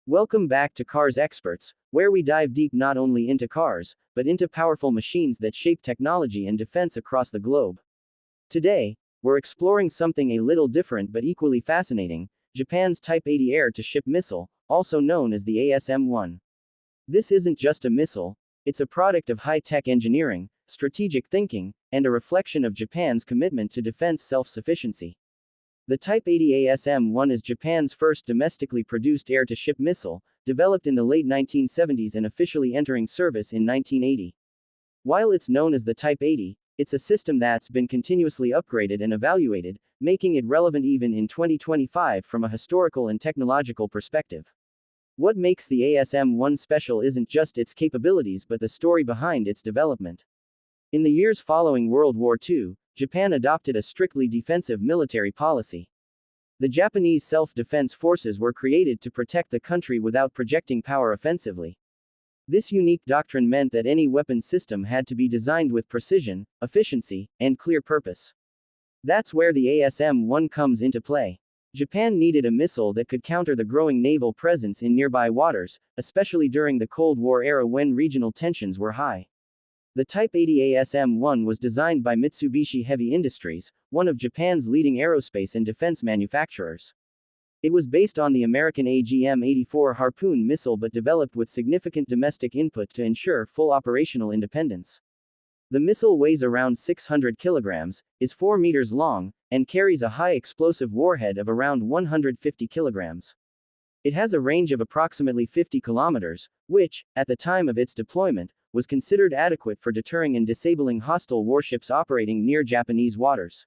Welcome back to Cars Experts, where we dive deep not only into cars, but into powerful machines that shape technology and defense across the globe. Today, we're exploring something a little different but equally fascinating: Japan's Type 80 air-to-ship missile, also known as the ASM-1. This isn't just a missile, it's a product of high-tech engineering, strategic thinking, and a reflection of Japan's commitment to defense self-sufficiency. The Type 80 ASM-1 is Japan's first domestically produced air-to-ship missile, developed in the late 1970s and officially entering service in 1980. While it's known as the Type 80, it's a system that's been continuously upgraded and evaluated, making it relevant even in 2025 from a historical and technological perspective. What makes the ASM-1 special isn't just its capabilities but the story behind its development. In the years following World War II, Japan adopted a strictly defensive military policy. The Japanese self-defense forces were created to protect the country without projecting power offensively. This unique doctrine meant that any weapon system had to be designed with precision, efficiency, and clear purpose. That's where the ASM-1 comes into play. Japan needed a missile that could counter the growing naval presence in nearby waters, especially during the Cold War era when regional tensions were high. The Type 80 ASM-1 was designed by Mitsubishi Heavy Industries, one of Japan's leading aerospace and defense manufacturers. It was based on the American AGM-84 Harpoon missile but developed with significant domestic input to ensure full operational independence. The missile weighs around 600 kilograms, is 4 meters long, and carries a high explosive warhead of around 150 kilograms. It has a range of approximately 50 kilometers, which, at the time of its deployment, was considered adequate for deterring and disabling hostile warships operating near Japanese waters.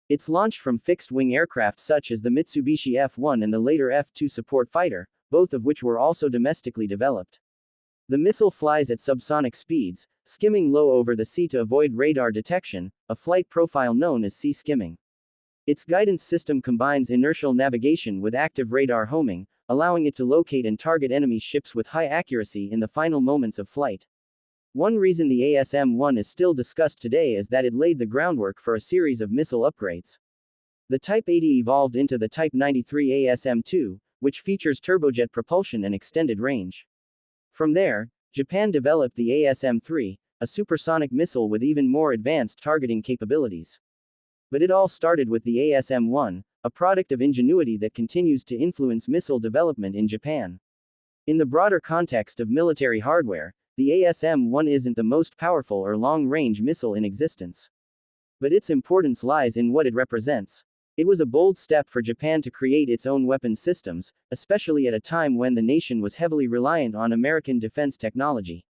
It's launched from fixed-wing aircraft such as the Mitsubishi F-1 and the later F-2 support fighter, both of which were also domestically developed. The missile flies at subsonic speeds, skimming low over the sea to avoid radar detection, a flight profile known as sea skimming. Its guidance system combines inertial navigation with active radar homing, allowing it to locate and target enemy ships with high accuracy in the final moments of flight. One reason the ASM-1 is still discussed today is that it laid the groundwork for a series of missile upgrades. The Type 80 evolved into the Type 93 ASM-2, which features turbojet propulsion and extended range. From there, Japan developed the ASM-3, a supersonic missile with even more advanced targeting capabilities. But it all started with the ASM-1, a product of ingenuity that continues to influence missile development in Japan. In the broader context of military hardware, the ASM-1 isn't the most powerful or long-range missile in existence. But its importance lies in what it represents. It was a bold step for Japan to create its own weapons systems, especially at a time when the nation was heavily reliant on American defense technology.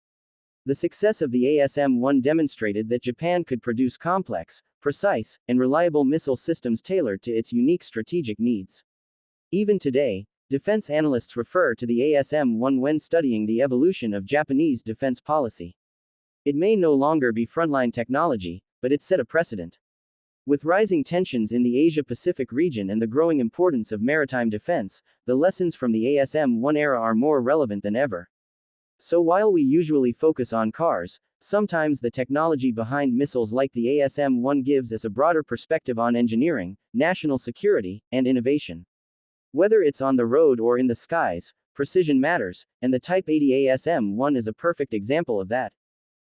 The success of the ASM-1 demonstrated that Japan could produce complex, precise, and reliable missile systems tailored to its unique strategic needs. Even today, defense analysts refer to the ASM-1 when studying the evolution of Japanese defense policy. It may no longer be frontline technology, but it set a precedent. With rising tensions in the Asia-Pacific region and the growing importance of maritime defense, the lessons from the ASM-1 era are more relevant than ever. So while we usually focus on cars, sometimes the technology behind missiles like the ASM-1 gives us a broader perspective on engineering, national security, and innovation. Whether it's on the road or in the skies, precision matters, and the Type 80 ASM-1 is a perfect example of that.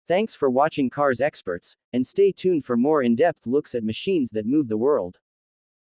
Thanks for watching Cars Experts, and stay tuned for more in-depth looks at machines that move the world.